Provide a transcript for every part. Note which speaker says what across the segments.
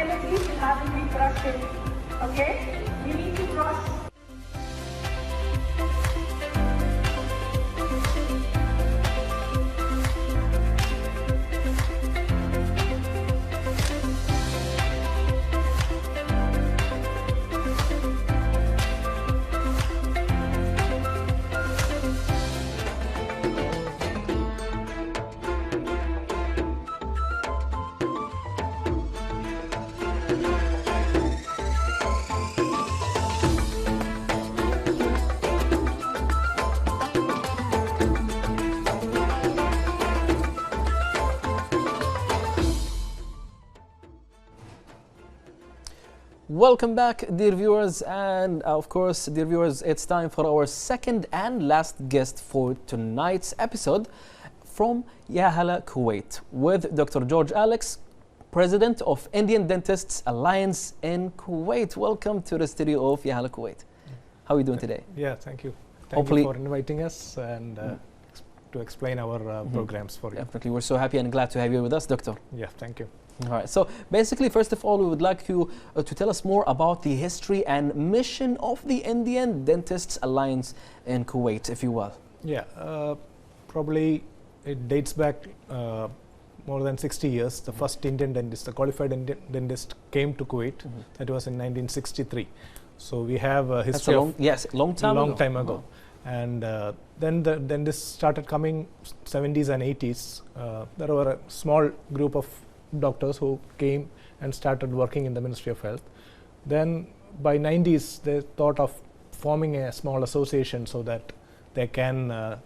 Speaker 1: penalties in having been corrupted. Okay? We need to cross.
Speaker 2: Welcome back, dear viewers, and of course, dear viewers, it's time for our second and last guest for tonight's episode from Ya Hala Kuwait with Dr. George Alex, President of Indian Dentists Alliance in Kuwait. Welcome to the studio of Ya Hala Kuwait. How are you doing today?
Speaker 3: Yeah, thank you. Thank you for inviting us and to explain our programs for you.
Speaker 2: Definitely, we're so happy and glad to have you with us, Doctor.
Speaker 3: Yeah, thank you.
Speaker 2: All right, so basically, first of all, we would like you to tell us more about the history and mission of the Indian Dentists Alliance in Kuwait, if you will.
Speaker 3: Yeah, probably it dates back more than 60 years. The first Indian dentist, the qualified Indian dentist came to Kuwait. That was in 1963. So we have a history
Speaker 2: long time
Speaker 3: ago. And then the dentists started coming 70s and 80s. There were a small group of doctors who came and started working in the Ministry of Health. Then by 90s they thought of forming a small association so that they can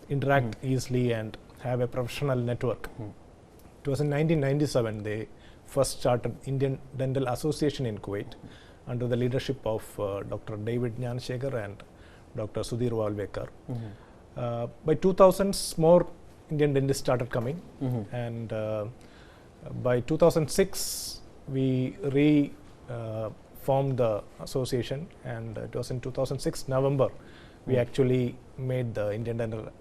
Speaker 3: interact easily and have a professional network. It was in 1997 they first started Indian Dental Association in Kuwait under the leadership of Dr. David Nyanashekhar and Dr. Sudhir Walvekar. By 2000s more Indian dentists started coming, and by 2006 we formed the association, and it was in 2006 November we actually made the Indian Dental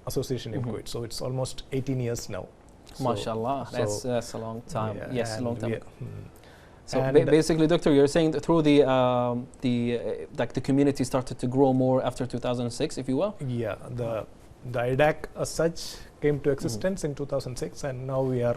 Speaker 3: Association in Kuwait. So it's almost 18 years now.
Speaker 2: MashaAllah, that's a long time.
Speaker 3: Yeah,
Speaker 2: yes, a long time. So
Speaker 3: basically,
Speaker 2: Doctor, you're saying that through the community started to grow more after 2006, if you will?
Speaker 3: Yeah, the IDAK as such came to existence in 2006, and now we are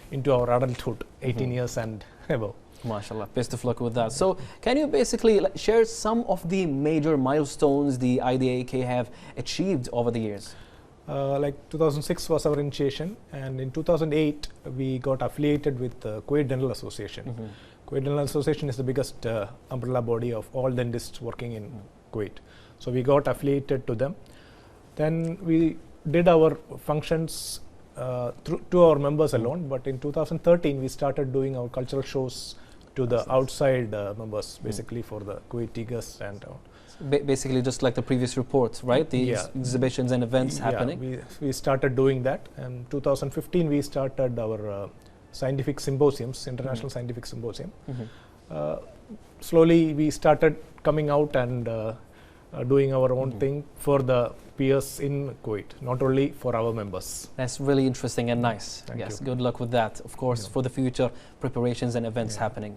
Speaker 3: into our adulthood, 18 years and above.
Speaker 2: MashaAllah, best of luck with that. So can you basically share some of the major milestones the IDAK have achieved over the years?
Speaker 3: Like 2006 was our initiation, and in 2008 we got affiliated with the Kuwait Dental Association. Kuwait Dental Association is the biggest umbrella body of all dentists working in Kuwait. So we got affiliated to them. Then we did our functions to our members alone, but in 2013 we started doing our cultural shows to the outside members, basically for the Kuwaiti guests and
Speaker 2: basically just like the previous reports, right? The exhibitions and events happening.
Speaker 3: We started doing that, and 2015 we started our scientific symposiums, international scientific symposium. Slowly we started coming out and doing our own thing for the peers in Kuwait, not only for our members.
Speaker 2: That's really interesting and nice.
Speaker 3: Thank you.
Speaker 2: Good luck with that, of course, for the future preparations and events happening.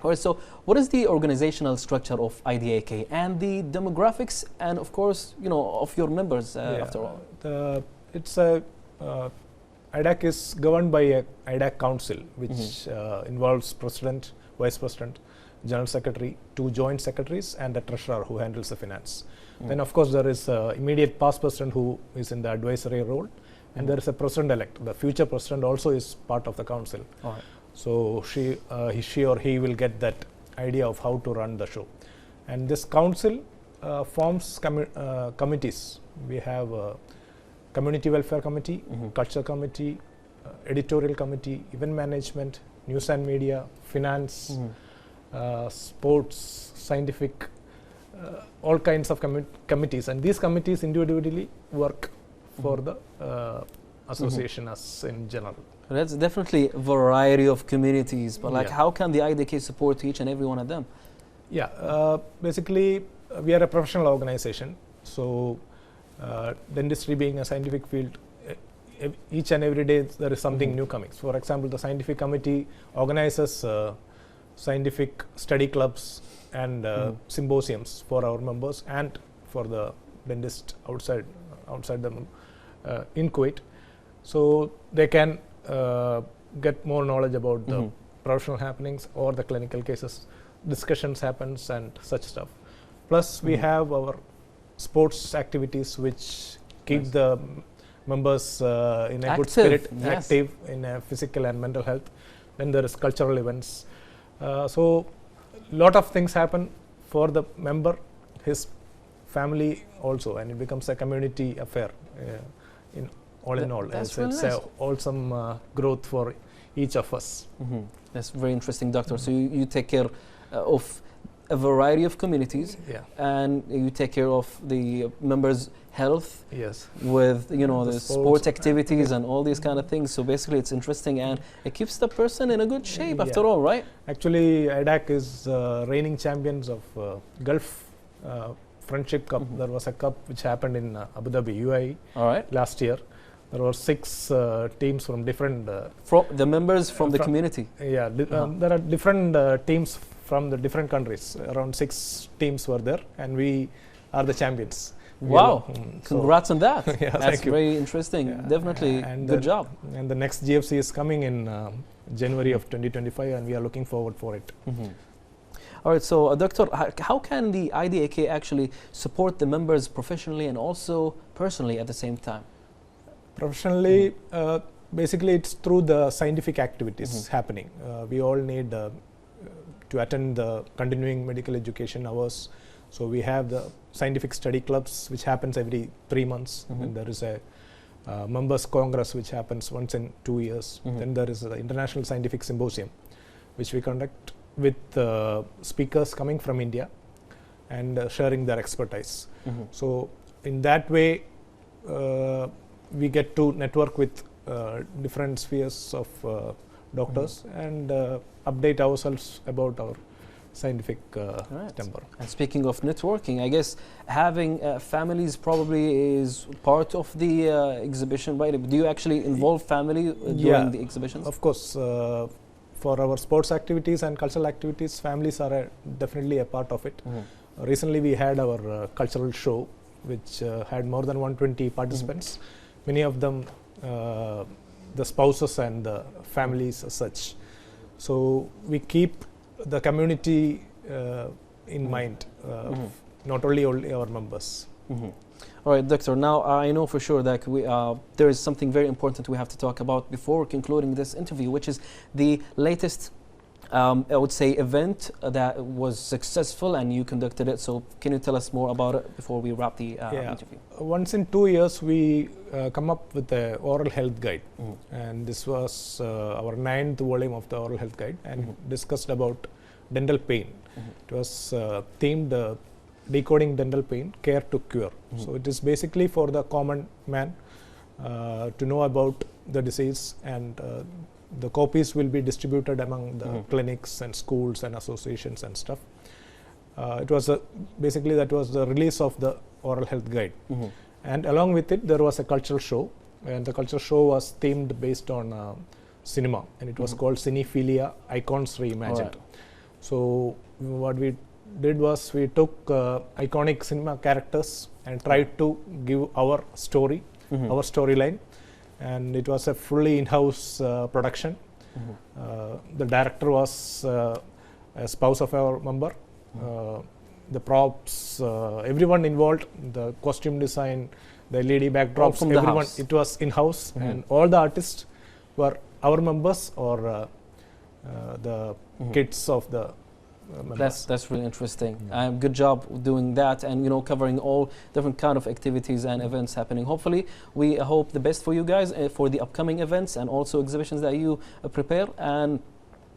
Speaker 2: All right, so what is the organizational structure of IDAK and the demographics and, of course, of your members after all?
Speaker 3: IDAK is governed by a IDAK council, which involves president, vice president, general secretary, 2 joint secretaries, and a treasurer who handles the finance. Then, of course, there is immediate past president who is in the advisory role, and there is a president-elect. The future president also is part of the council. So she or he will get that idea of how to run the show. And this council forms committees. We have a community welfare committee, culture committee, editorial committee, event management, news and media, finance, sports, scientific, all kinds of committees, and these committees individually work for the association as in general.
Speaker 2: That's definitely a variety of communities, but how can the IDK support each and every one of them?
Speaker 3: Basically we are a professional organization, so dentistry being a scientific field, each and every day there is something new coming. For example, the scientific committee organizes scientific study clubs and symposiums for our members and for the dentists outside them in Kuwait, so they can get more knowledge about the professional happenings or the clinical cases, discussions happens and such stuff. Plus we have our sports activities which keep the members in a good spirit, active in physical and mental health. Then there is cultural events. So lot of things happen for the member, his family also, and it becomes a community affair in all.
Speaker 2: That's
Speaker 3: It's
Speaker 2: nice.
Speaker 3: a wholesome growth for each of us.
Speaker 2: That's very interesting, Doctor. So you take care of a variety of communities, and you take care of the members' health, with the sport activities and all these kind of things. So basically, it's interesting and it keeps the person in a good shape after all, right?
Speaker 3: Actually, IDAK is reigning champions of Gulf Friendship Cup. There was a cup which happened in Abu Dhabi, UAE, last year. There were 6 teams from different
Speaker 2: from the members from the community.
Speaker 3: There are different teams from the different countries. Around 6 teams were there, and we are the champions.
Speaker 2: Wow! Congrats on that. That's very interesting. Definitely, good job.
Speaker 3: And the next GFC is coming in January of 2025, and we are looking forward for it.
Speaker 2: All right, so Doctor, how can the IDAK actually support the members professionally and also personally at the same time?
Speaker 3: Professionally, basically it's through the scientific activities happening. We all need to attend the continuing medical education hours. So we have the scientific study clubs which happens every 3 months, and there is a members congress which happens once in 2 years. Then there is the International Scientific Symposium which we conduct with speakers coming from India and sharing their expertise. So in that way we get to network with different spheres of doctors and update ourselves about our scientific temper.
Speaker 2: And speaking of networking, I guess having families probably is part of the exhibition, right? Do you actually involve family during the exhibitions?
Speaker 3: Of course. For our sports activities and cultural activities, families are definitely a part of it. Recently we had our cultural show which had more than 120 participants. Many of them the spouses and the families as such. So we keep the community in mind, not only our members.
Speaker 2: All right, Doctor, now I know for sure that there is something very important we have to talk about before concluding this interview, which is the latest I would say event that was successful and you conducted it. So can you tell us more about it before we wrap the interview?
Speaker 3: Once in 2 years we come up with the oral health guide, and this was our 9th volume of the oral health guide, and discussed about dental pain. It was themed decoding dental pain, care to cure. So it is basically for the common man to know about the disease, and the copies will be distributed among the clinics and schools and associations and stuff. It was basically that was the release of the oral health guide, and along with it there was a cultural show, and the cultural show was themed based on cinema, and it was called Cinephilia Icons Reimagined. So what we did was we took iconic cinema characters and tried to give our story, our storyline, and it was a fully in-house production. The director was a spouse of our member. The props, everyone involved, the costume design, the LED backdrops, everyone, it was in-house, and all the artists were our members or the kids of the members.
Speaker 2: That's really interesting. Good job doing that, and covering all different kind of activities and events happening. Hopefully, we hope the best for you guys for the upcoming events and also exhibitions that you prepare. And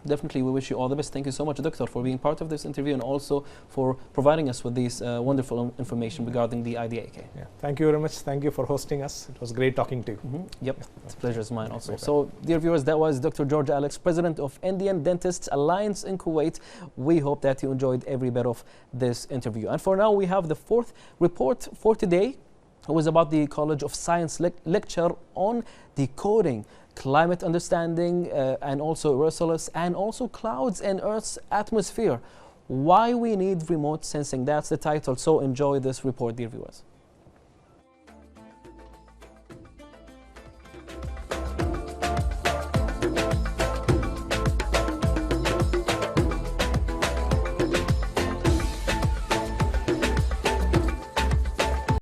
Speaker 2: definitely, we wish you all the best. Thank you so much, Doctor, for being part of this interview and also for providing us with this wonderful information regarding the IDAK.
Speaker 3: Thank you very much. Thank you for hosting us. It was great talking to you.
Speaker 2: Yep, it's a pleasure is mine also. So, dear viewers, that was Dr. George Alex, President of Indian Dentists Alliance in Kuwait. We hope that you enjoyed every bit of this interview. And for now, we have the 4th report for today. who is about the College of Science lecture on decoding climate understanding and also aerosols and also clouds in Earth's atmosphere. Why we need remote sensing. That's the title. So enjoy this report, dear viewers.